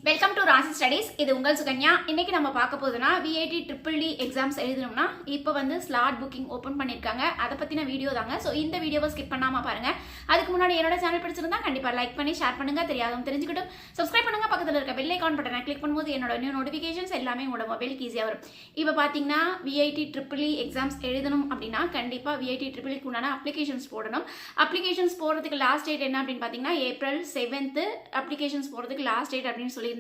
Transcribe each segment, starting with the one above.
Welcome to ராசி studies. இது உங்கள் சுகன்யா. இன்னைக்கு நம்ம பார்க்க போதுன்னா விஐடி ட்ரிபிள் டி எக்ஸாம்ஸ் எழுதணும்னா இப்போ வந்து ஸ்லாட் புக்கிங் ஓப்பன் பண்ணியிருக்காங்க. அதை பற்றின வீடியோ தாங்க. ஸோ இந்த வீடியோவை ஸ்கிப் பண்ணாமல் பாருங்க. அதுக்கு முன்னாடி என்னோட சேனல் பிடிச்சிருந்தா கண்டிப்பாக லைக் பண்ணி ஷேர் பண்ணுங்க. தெரியாதவங்க தெரிஞ்சுக்கிட்டும் சப்ஸ்கிரைப் பண்ணுங்க. பக்கத்தில் இருக்க பெல் ஐகான் பட்டனை கிளிக் பண்ணும்போது என்னோட நியூ நோட்டிஃபிகேஷன்ஸ் எல்லாமே உங்களோட மொபைலுக்கு ஈஸியாக வரும். இப்போ பார்த்தீங்கன்னா விஐடி ட்ரிபிள் டி எக்ஸாம்ஸ் எழுதணும் அப்படின்னா கண்டிப்பாக விஐடி ட்ரிபிள் டிக்கு உண்டான அப்ளிகேஷன்ஸ் போடணும். அப்ளிகேஷன்ஸ் போடுறதுக்கு லாஸ்ட் டேட் என்ன அப்படின்னு பார்த்தீங்கன்னா April 7th அப்ளிகேஷன்ஸ் போடுறதுக்கு லாஸ்ட் டேட் அப்படின்னு சொல்லியிருந்தாங்க.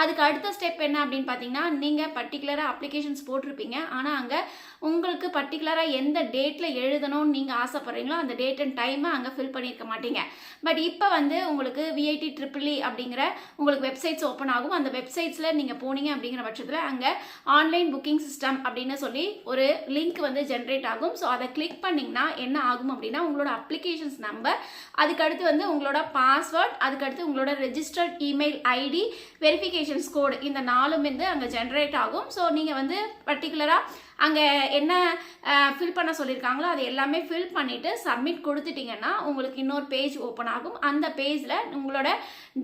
அதுக்கு அடுத்த ஸ்டெப் என்ன அப்படின்னு பார்த்தீங்கன்னா நீங்கள் பர்டிகுலராக அப்ளிகேஷன்ஸ் போட்டிருப்பீங்க. ஆனால் அங்கே உங்களுக்கு பர்டிகுலராக எந்த டேட்டில் எழுதணும்னு நீங்கள் ஆசைப்படுறீங்களோ அந்த டேட் அண்ட் டைமை அங்கே ஃபில் பண்ணியிருக்க மாட்டீங்க. பட் இப்போ வந்து உங்களுக்கு விஐடி ட்ரிபிள் இ அப்படிங்கிற உங்களுக்கு வெப்சைட்ஸ் ஓப்பன் ஆகும். அந்த வெப்சைட்ஸில் நீங்கள் போனீங்க அப்படிங்கிற பட்சத்தில் அங்கே ஆன்லைன் புக்கிங் சிஸ்டம் அப்படின்னு சொல்லி ஒரு லிங்க் வந்து ஜென்ரேட் ஆகும். ஸோ அதை கிளிக் பண்ணிங்கன்னா என்ன ஆகும் அப்படின்னா உங்களோட அப்ளிகேஷன்ஸ் நம்பர், அதுக்கடுத்து வந்து உங்களோட பாஸ்வேர்ட், அதுக்கடுத்து உங்களோட ரெஜிஸ்டர்ட் இமெயில் ஐடி, வெரிஃபிகேஷன்ஸ் கோடு, இந்த நாலும் வந்து அங்கே ஜென்ரேட் ஆகும். ஸோ நீங்கள் வந்து பர்டிகுலராக அங்கே என்ன ஃபில் பண்ண சொல்லியிருக்காங்களோ அது எல்லாமே ஃபில் பண்ணிவிட்டு சப்மிட் கொடுத்துட்டிங்கன்னா உங்களுக்கு இன்னொரு பேஜ் ஓப்பன் ஆகும். அந்த பேஜில் உங்களோட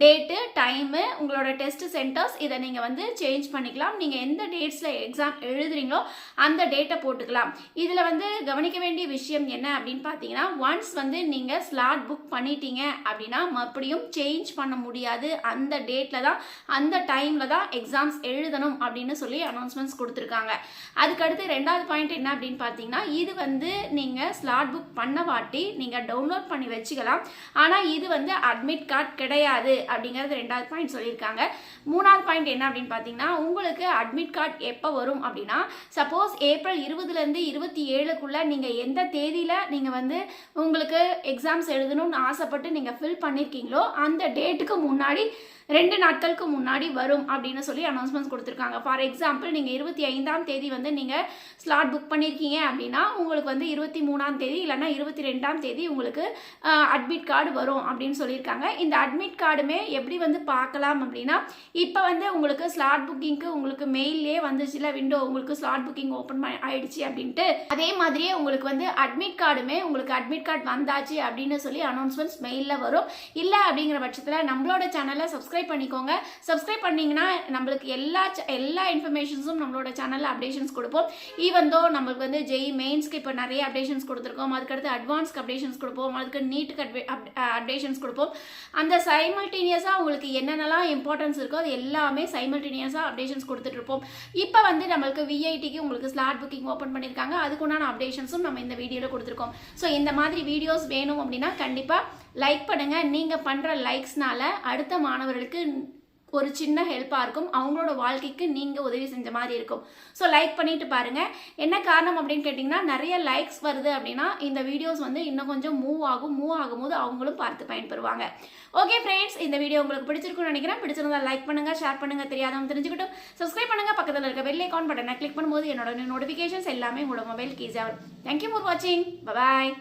டேட்டு, டைமு, உங்களோட டெஸ்ட் சென்டர்ஸ் இதை நீங்கள் வந்து சேஞ்ச் பண்ணிக்கலாம். நீங்கள் எந்த டேட்ஸில் எக்ஸாம் எழுதுறீங்களோ அந்த டேட்டை போட்டுக்கலாம். இதில் வந்து கவனிக்க வேண்டிய விஷயம் என்ன அப்படின்னு பார்த்தீங்கன்னா ஒன்ஸ் வந்து நீங்கள் ஸ்லாட் புக் பண்ணிட்டீங்க அப்படின்னா மறுபடியும் சேஞ்ச் பண்ண முடியாது. அந்த டேட்டில் தான் அந்த டைமில் தான் எக்ஸாம்ஸ் எழுதணும் அப்படின்னு சொல்லி அனௌன்ஸ்மெண்ட்ஸ் கொடுத்துருக்காங்க. அதுக்கடுத்து ரெண்டாவது பாயிண்ட் என்ன அப்படின்னு பார்த்தீங்கன்னா இது வந்து நீங்கள் ஸ்லாட் புக் பண்ண வாட்டி நீங்கள் டவுன்லோட் பண்ணி வச்சுக்கலாம். ஆனால் இது வந்து அட்மிட் கார்டு கிடையாது அப்படிங்கிறது ரெண்டாவது பாயிண்ட் சொல்லியிருக்காங்க. மூணாவது பாயிண்ட் என்ன அப்படின்னு பார்த்தீங்கன்னா உங்களுக்கு அட்மிட் கார்டு எப்போ வரும் அப்படின்னா சப்போஸ் April 20லேருந்து 27க்குள்ளே நீங்கள் எந்த தேதியில் நீங்கள் வந்து உங்களுக்கு எக்ஸாம்ஸ் எழுதணும்னு ஆசைப்பட்டு நீங்கள் ஃபில் பண்ணியிருக்கீங்களோ அந்த டேட்டுக்கு முன்னாடி 2 நாட்களுக்கு முன்னாடி வரும் அப்படின்னு சொல்லி அனௌன்ஸ்மெண்ட்ஸ் கொடுத்துருக்காங்க. ஃபார் எக்ஸாம்பிள் நீங்கள் 25ஆம் தேதி வந்து நீங்கள் ஸ்லாட் புக் பண்ணியிருக்கீங்க அப்படின்னா உங்களுக்கு வந்து 23ஆம் தேதி இல்லைன்னா 22ஆம் தேதி உங்களுக்கு அட்மிட் கார்டு வரும் அப்படின்னு சொல்லியிருக்காங்க. இந்த அட்மிட் கார்டுமே எப்படி வந்து பார்க்கலாம் அப்படின்னா இப்போ வந்து உங்களுக்கு ஸ்லாட் புக்கிங்க்கு உங்களுக்கு மெயிலே வந்துச்சுல விண்டோ உங்களுக்கு ஸ்லாட் புக்கிங் ஓப்பன் ஆயிடுச்சு அப்படின்ட்டு அதே மாதிரியே உங்களுக்கு வந்து அட்மிட் கார்டுமே உங்களுக்கு அட்மிட் கார்டு வந்தாச்சு அப்படின்னு சொல்லி அனௌன்ஸ்மெண்ட்ஸ் மெயிலில் வரும். இல்லை அப்படிங்கிற பட்சத்தில் நம்மளோட சேனலை சப்ஸ்கிரைப் பண்ணிக்கோங்க. சப்ஸ்கிரைப் பண்ணீங்கன்னா நம்மளுக்கு எல்லா இன்ஃபர்மேஷன்ஸும் நம்மளோட சேனலில் அப்டேஷன்ஸ் கொடுப்போம். ஈவன் தோ நம்மளுக்கு வந்து ஜெய் மெயின்ஸ்க்கு இப்போ நிறைய அப்டேஷன்ஸ் கொடுத்துருக்கோம். அதுக்கடுத்து அட்வான்ஸ்க்கு அப்டேஷன்ஸ் கொடுப்போம். அதுக்கு நீட்டுக்கு அப்டேஷன்ஸ் கொடுப்போம். அந்த சைமல்டேனியஸாக உங்களுக்கு என்னென்னலாம் இம்பார்ட்டன்ஸ் இருக்கோ அது எல்லாமே சைமல்டேனியஸாக அப்டேஷன்ஸ் கொடுத்துட்டு இருப்போம். இப்போ வந்து நம்மளுக்கு விஐடிக்கு உங்களுக்கு ஸ்லாட் புக்கிங் ஓப்பன் பண்ணியிருக்காங்க. அதுக்குண்டான அப்டேஷன்ஸும் நம்ம இந்த வீடியோவில் கொடுத்துருக்கோம். ஸோ இந்த மாதிரி வீடியோஸ் வேணும் அப்படின்னா கண்டிப்பாக லைக் பண்ணுங்க. நீங்கள் பண்ணுற லைக்ஸ்னால அடுத்த மாணவர்களுக்கு ஒரு சின்ன ஹெல்ப்பாக இருக்கும். அவங்களோட வாழ்க்கைக்கு நீங்கள் உதவி செஞ்ச மாதிரி இருக்கும். ஸோ லைக் பண்ணிட்டு பாருங்க. என்ன காரணம் அப்படின்னு கேட்டிங்கன்னா நிறைய லைக்ஸ் வருது அப்படின்னா இந்த வீடியோஸ் வந்து இன்னும் கொஞ்சம் மூவ் ஆகும்போது அவங்களும் பார்த்து பயன்பெறுவாங்க. ஓகே ஃப்ரெண்ட்ஸ், இந்த வீடியோ உங்களுக்கு பிடிச்சிருக்குன்னு நினைக்கிறேன். பிடிச்சிருந்தா லைக் பண்ணுங்க, ஷேர் பண்ணுங்க. தெரியாதவங்க தெரிஞ்சுக்கிட்டும் சப்ஸ்கிரைப் பண்ணுங்க. பக்கத்தில் இருக்க பெல் ஐகான் பட்டனை கிளிக் பண்ணும்போது என்னோட நோட்டிஃபிகேஷன்ஸ் எல்லாமே உங்களோட மொபைலுக்கு ஈஸியாக வரும். தேங்க்யூ ஃபார் வாட்சிங். பாய்.